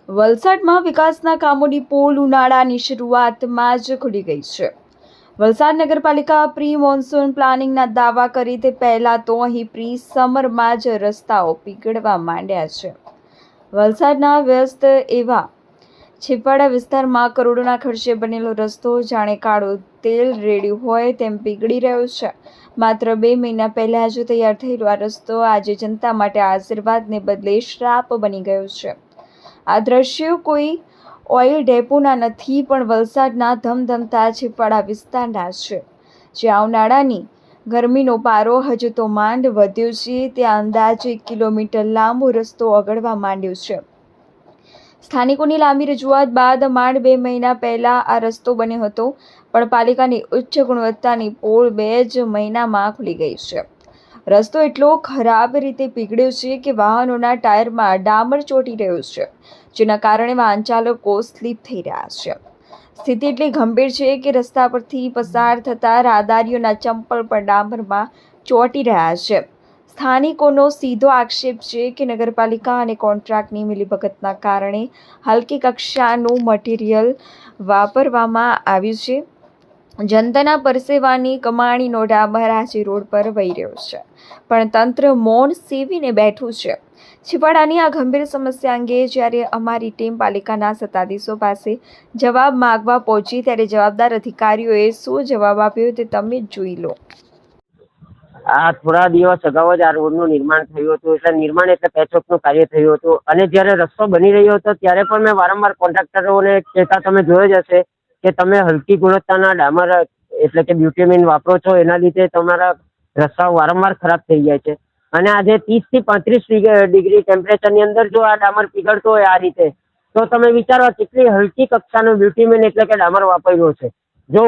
વલસાડમાં વિકાસના કામોની પોલ ઉનાળાની શરૂઆતમાં જ ખુલી ગઈ છે. વલસાડ નગરપાલિકા પ્રી મોન્સૂન પ્લાનિંગના દાવા કરી તે પહેલા તો અહીં પ્રી સમરમાં જ રસ્તાઓ પીગળવા માંડ્યા છે. વલસાડના વ્યસ્ત એવા છેવાડા વિસ્તારમાં કરોડોના ખર્ચે બનેલો રસ્તો જાણે કાળું તેલ રેડ્યું હોય તેમ પીગળી રહ્યો છે. માત્ર 2 મહિના પહેલા જ તૈયાર થયેલો આ રસ્તો આજે જનતા માટે આશીર્વાદને બદલે શ્રાપ બની ગયો છે. આ દ્રશ્યો કોઈ ઓઇલ ડેપોના નથી પણ વલસાડના ધમધમતા છેવાડા વિસ્તારના છે, જ્યાં ઉનાળાની ગરમીનો પારો હજુ તો માંડ વધ્યો છે. ત્યાં અંદાજે 1 કિલોમીટર લાંબો રસ્તો ઓગળવા માંડ્યો છે. સ્થાનિકોની લાંબી રજૂઆત બાદ માંડ 2 મહિના પહેલા આ રસ્તો બન્યો હતો, પણ પાલિકાની ઉચ્ચ ગુણવત્તાની પોલ 2 જ મહિનામાં ખુલી ગઈ છે. રસ્તો એટલો ખરાબ રીતે પીગળ્યો છે કે વાહનોના ટાયરમાં ડામર ચોંટી રહ્યો છે, જેના કારણે વાહન ચાલકો સ્લીપ થઈ રહ્યા છે. સ્થિતિ એટલી ગંભીર છે કે રસ્તા પરથી પસાર થતા રાહદારીઓના ચંપલ પણ ડામરમાં ચોંટી રહ્યા છે. સ્થાનિકોનો સીધો આક્ષેપ છે કે નગરપાલિકા અને કોન્ટ્રાક્ટની મિલીભગતના કારણે હલકી કક્ષાનું મટીરિયલ વાપરવામાં આવ્યું છે. જનતાના પરસેવાની કમાણીનો ડામર આજે રોડ પર વહી રહ્યો છે, પણ તંત્ર મૌન સેવીને બેઠું છે. છેવાડાની આ ગંભીર સમસ્યા અંગે જ્યારે અમારી ટીમ પાલિકાના સત્તાધીશો પાસે જવાબ માંગવા પહોંચી, ત્યારે જવાબદાર અધિકારીઓએ શું જવાબ આપ્યો તે તમે જોઈ લો. આ થોડા દિવસ અગાઉ જ આ રોડનું નિર્માણ થયું હતું. એટલે નિર્માણ એટલે પેચવર્કનું કાર્ય થયું હતું, અને જ્યારે રસ્તો બની રહ્યો હતો ત્યારે પણ મેં વારંવાર કોન્ટ્રાક્ટરોને કહેતા તમે જોયો જ હશે કે તમે હલકી ગુણવત્તાના ડામર એટલે કે બ્યુટેમિન વાપરો છો, એના લીધે તમારા રસ્તાઓ વારંવાર ખરાબ થઈ જાય છે. અને આજે 30 થી 35 ડિગ્રી ટેમ્પરેચરની અંદર જો આ ડામર પીગળતો હોય આ રીતે, તો તમે વિચારો કેટલી હલકી કક્ષાનું બ્યુટેમિન એટલે કે ડામર વાપર્યો છે. જો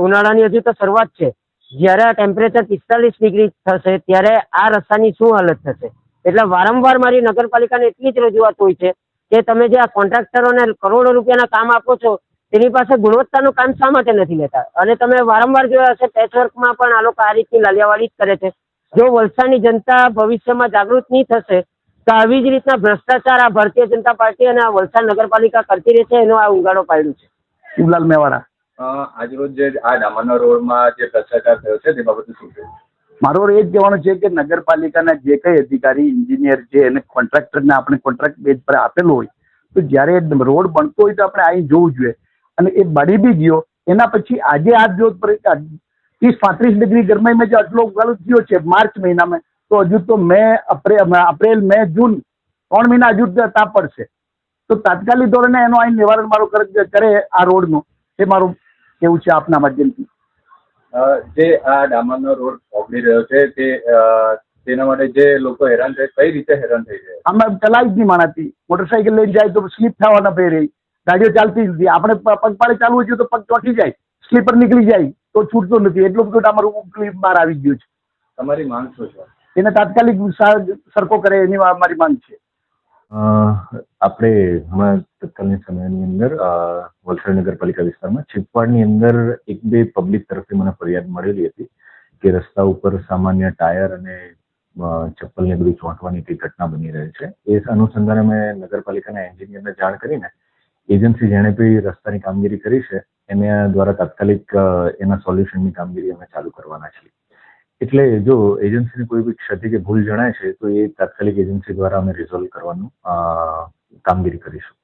ઉનાળાની હજુ તો શરૂઆત છે, જ્યારે આ ટેમ્પરેચર 45 ડિગ્રી થશે ત્યારે આ રસ્તાની શું હાલત થશે. એટલે વારંવાર મારી નગરપાલિકાને એટલી જ રજૂઆત હોય છે કે તમે જે આ કોન્ટ્રાક્ટરોને કરોડો રૂપિયાના કામ આપો છો તેની પાસે ગુણવત્તાનું કામ શા માટે નથી લેતા. અને તમે વારંવાર જોયા હશે પેચવર્કમાં પણ આ લોકો આ રીતની લાલિયાવાડી જ કરે છે. જો વલસાડની જનતા ભવિષ્યમાં જાગૃત નહીં થશે તો આવી જ રીતના ભ્રષ્ટાચાર આ ભારતીય જનતા પાર્ટી અને આ વલસાડ નગરપાલિકા કરતી રહેશે. એનો આ ઉગાડો પાડ્યું છે. શિવલાલ મેવાડા. આજરોજ જે આ ડામરના રોડમાં જે ભ્રષ્ટાચાર થયો છે તે બાબતે શું કહેવું? મારો એ જ કહેવાનું છે કે નગરપાલિકાના જે કંઈ અધિકારી એન્જિનિયર છે એને કોન્ટ્રાક્ટરને આપણે કોન્ટ્રાક્ટ બેઝ પર આપેલો હોય તો જ્યારે રોડ બનતો હોય તો આપણે અહીં જોવું જોઈએ. અને એ બની બી ગયો એના પછી આજે આ જો 30-35 ડિગ્રી ગરમીમાં જે આટલો ઉગાડો થયો છે માર્ચ મહિનામાં, તો હજુ તો એપ્રિલ મે જૂન 3 મહિના હજુ તાપ પડશે. તો તાત્કાલિક ધોરણે એનો અહીં નિવારણ મારો કરે આ રોડનું, એ મારું કેવું છે આપના માધ્યમથી. જે આ ડામરનો રોડ ઓગળી રહ્યો છે તેના માટે જે લોકો હેરાન થાય, કઈ રીતે હેરાન થઈ જાય? આમાં ચલાવી જ નહીં માણાતી. મોટરસાઇકલ લઈને જાય તો સ્લીપ થવાના ભય રહી, ગાડીઓ ચાલતી જ નથી. આપણે પગપાળે ચાલવું જોઈએ તો પગ ચોંટી જાય, સ્લીપર નીકળી જાય તો છૂટતો નથી. એટલું બધું ડામર બહાર આવી ગયું છે. તમારી માંગ શું છે? એને તાત્કાલિક સરખો કરે એની મારી માંગ છે. આપણે હમણાં તત્કાલીન સમયની અંદર વલસાડ નગરપાલિકા વિસ્તારમાં છેવાડની અંદર 1-2 પબ્લિક તરફથી મને ફરિયાદ મળેલી હતી કે રસ્તા ઉપર સામાન્ય ટાયર અને ચપ્પલને બધું ચોંટવાની કઈ ઘટના બની રહી છે. એ અનુસંધાને મેં નગરપાલિકાના એન્જિનિયરને જાણ કરીને એજન્સી જેણે બી રસ્તાની કામગીરી કરી છે એને દ્વારા તાત્કાલિક એના સોલ્યુશનની કામગીરી અમે ચાલુ કરવાના છીએ. એટલે જો એજન્સીને કોઈ બી ક્ષતિ કે ભૂલ જણાય છે તો એ તાત્કાલિક એજન્સી દ્વારા અમે રિઝોલ્વ કરવાનું કામગીરી કરીશું.